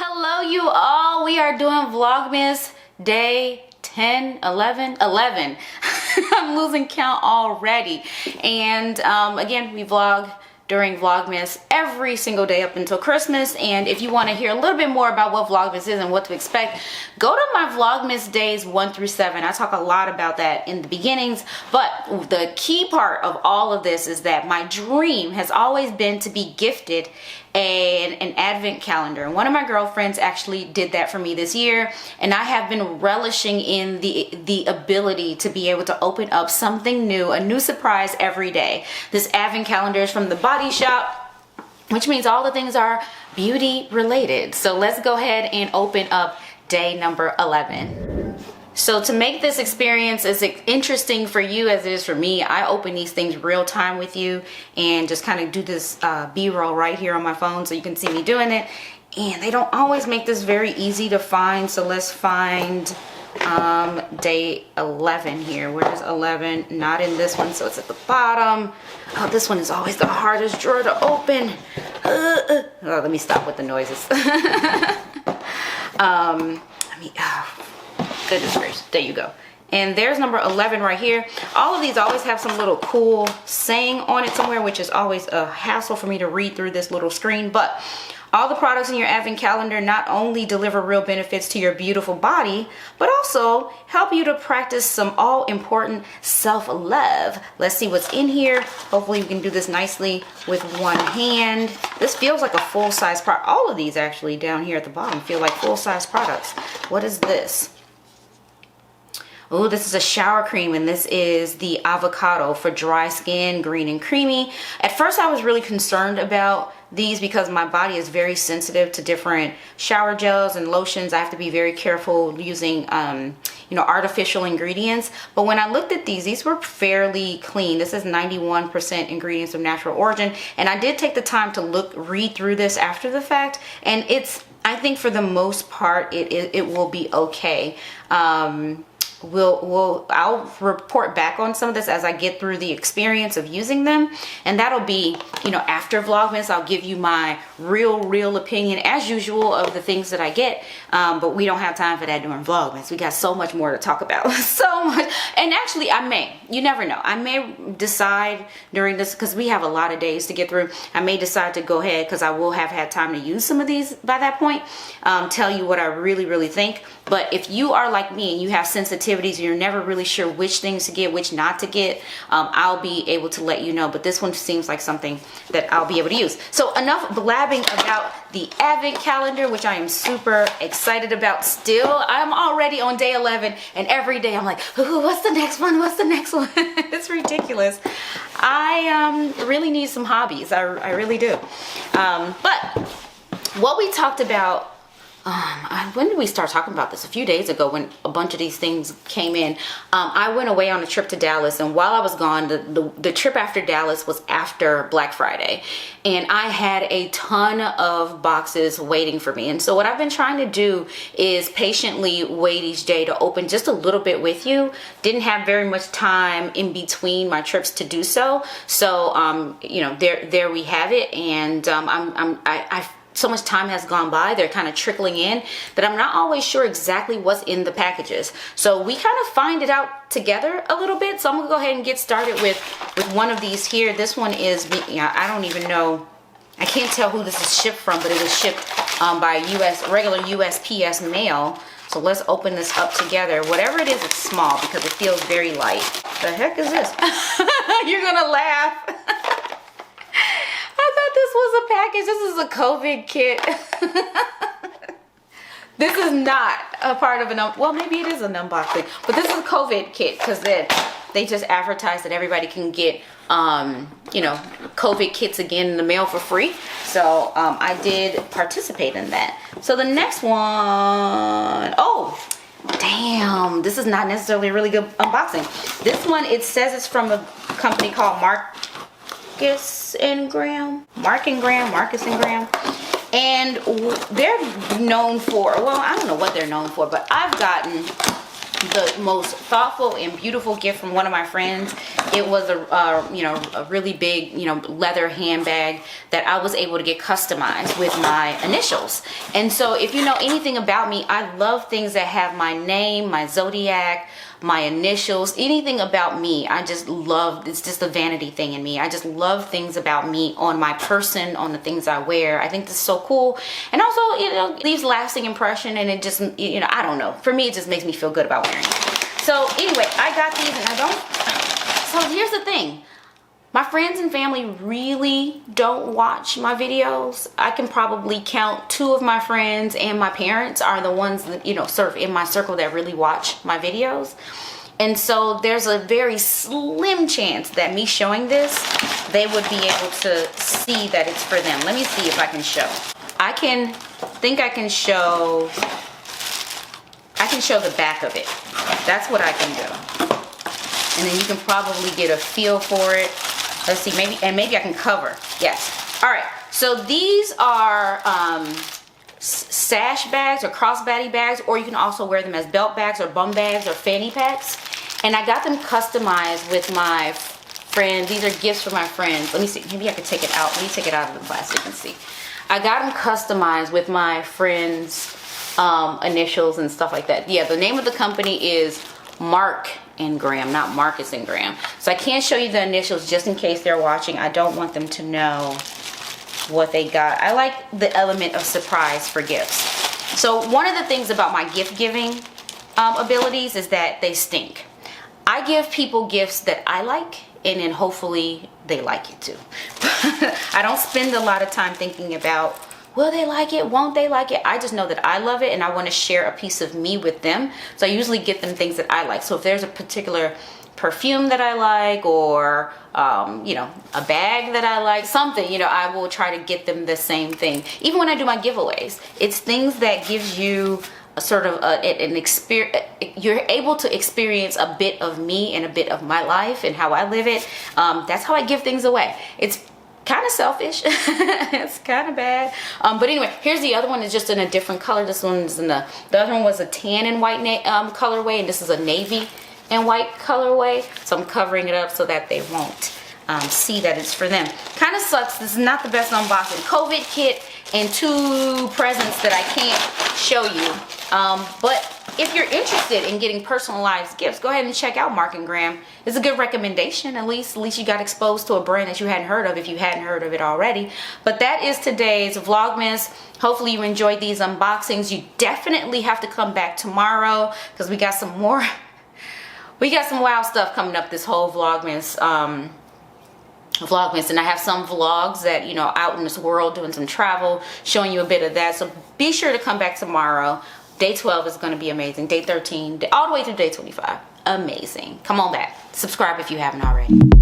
Hello you all, we are doing Vlogmas day 10, 11. I'm losing count already. And again, we vlog during Vlogmas every single day up until Christmas. And if you want to hear a little bit more about what Vlogmas is and what to expect, go to my Vlogmas days 1 through 7. I talk a lot about that in the beginnings, but the key part of all of this is that my dream has always been to be gifted an advent calendar. And one of my girlfriends actually did that for me this year, and I have been relishing in the ability to be able to open up something new, a new surprise every day. This advent calendar is from the Body Shop, which means all the things are beauty related. So let's go ahead and open up day number 11. So to make this experience as interesting for you as it is for me, I open these things real time with you and just kind of do this B-roll right here on my phone so you can see me doing it. And they don't always make this very easy to find. So let's find day 11 here. Where's 11? Not in this one, so it's at the bottom. Oh, this one is always the hardest drawer to open. Oh, let me stop with the noises. Goodness gracious, there you go. And there's number 11 right here. All of these always have some little cool saying on it somewhere, which is always a hassle for me to read through this little screen. But all the products in your advent calendar not only deliver real benefits to your beautiful body, but also help you to practice some all-important self-love. Let's see what's in here. Hopefully we can do this nicely with one hand. This feels like a full-size product. All of these actually down here at the bottom feel like full-size products. What is this? Oh, this is a shower cream, and this is the avocado for dry skin, green and creamy. At first I was really concerned about these because my body is very sensitive to different shower gels and lotions. I have to be very careful using artificial ingredients. But when I looked at these were fairly clean. This is 91% ingredients of natural origin, and I did take the time to read through this after the fact, and I think for the most part it will be okay. I'll report back on some of this as I get through the experience of using them, and that'll be after Vlogmas. I'll give you my real opinion as usual of the things that I get, but we don't have time for that during Vlogmas. We got so much more to talk about. So much. And actually you never know, I may decide during this, because we have a lot of days to get through, I may decide to go ahead, because I will have had time to use some of these by that point, tell you what I really think. But if you are like me and you have sensitivities and you're never really sure which things to get, which not to get, I'll be able to let you know. But this one seems like something that I'll be able to use. So enough blabbing about the advent calendar, which I am super excited about still. I'm already on day 11, and every day I'm like, ooh, what's the next one? What's the next one? It's ridiculous. I really need some hobbies. I really do. But what we talked about, when did we start talking about this? A few days ago, when a bunch of these things came in. I went away on a trip to Dallas, and while I was gone, the trip after Dallas was after Black Friday, and I had a ton of boxes waiting for me. And so what I've been trying to do is patiently wait each day to open just a little bit with you. Didn't have very much time in between my trips to do so. So there we have it, and I so much time has gone by, they're kind of trickling in, that I'm not always sure exactly what's in the packages. So we kind of find it out together a little bit. So I'm gonna go ahead and get started with one of these here. This one is, I don't even know, I can't tell who this is shipped from, but it was shipped by regular USPS mail. So let's open this up together. Whatever it is, it's small because it feels very light. The heck is this? You're gonna laugh. This was a package. This is a COVID kit. This is not a part of well, maybe it is an unboxing, but this is a COVID kit, because they just advertised that everybody can get COVID kits again in the mail for free. So I did participate in that. So the next one, oh damn, this is not necessarily a really good unboxing. This one, it says it's from a company called Marcus and Graham, and they're known for, well, I don't know what they're known for, but I've gotten the most thoughtful and beautiful gift from one of my friends. It was a really big, leather handbag that I was able to get customized with my initials. And so if you know anything about me, I love things that have my name, my zodiac, my initials, anything about me. I just love, it's just a vanity thing in me. I just love things about me on my person, on the things I wear. I think this is so cool. And also, leaves lasting impression, and it just, I don't know. For me, it just makes me feel good about wearing it. So anyway, I got these and so here's the thing. My friends and family really don't watch my videos. I can probably count 2 of my friends, and my parents are the ones that, sort of in my circle that really watch my videos. And so there's a very slim chance that me showing this, they would be able to see that it's for them. Let me see if I can show. I can show the back of it. That's what I can do. And then you can probably get a feel for it. Let's see, maybe I can cover. Yes. All right. So these are sash bags or crossbody bags, or you can also wear them as belt bags or bum bags or fanny packs. And I got them customized with my friend. These are gifts for my friends. Let me see. Maybe I could take it out. Let me take it out of the plastic and see. I got them customized with my friends' initials and stuff like that. Yeah, the name of the company is Mark and Graham, not Marcus and Graham. So I can't show you the initials just in case they're watching. I don't want them to know what they got. I like the element of surprise for gifts. So one of the things about my gift giving abilities is that they stink. I give people gifts that I like, and then hopefully they like it too. I don't spend a lot of time thinking about, will they like it? Won't they like it? I just know that I love it, and I want to share a piece of me with them. So I usually get them things that I like. So if there's a particular perfume that I like, or a bag that I like, something, I will try to get them the same thing. Even when I do my giveaways, it's things that gives you a sort of an experience. You're able to experience a bit of me and a bit of my life and how I live it. That's how I give things away. It's kind of selfish. It's kind of bad. But anyway, here's the other one. Is just in a different color. This one's in the other one was a tan and white colorway, and this is a navy and white colorway. So I'm covering it up so that they won't see that it's for them. Kind of sucks. This is not the best unboxing. COVID kit and 2 presents that I can't show you. But if you're interested in getting personalized gifts, go ahead and check out Mark and Graham. It's a good recommendation. At least you got exposed to a brand that you hadn't heard of if you hadn't heard of it already. But that is today's Vlogmas. Hopefully you enjoyed these unboxings. You definitely have to come back tomorrow because we got some more. We got some wild stuff coming up this whole Vlogmas. And I have some vlogs that, out in this world doing some travel, showing you a bit of that. So be sure to come back tomorrow. Day 12 is going to be amazing. Day 13, all the way through day 25. Amazing. Come on back. Subscribe if you haven't already.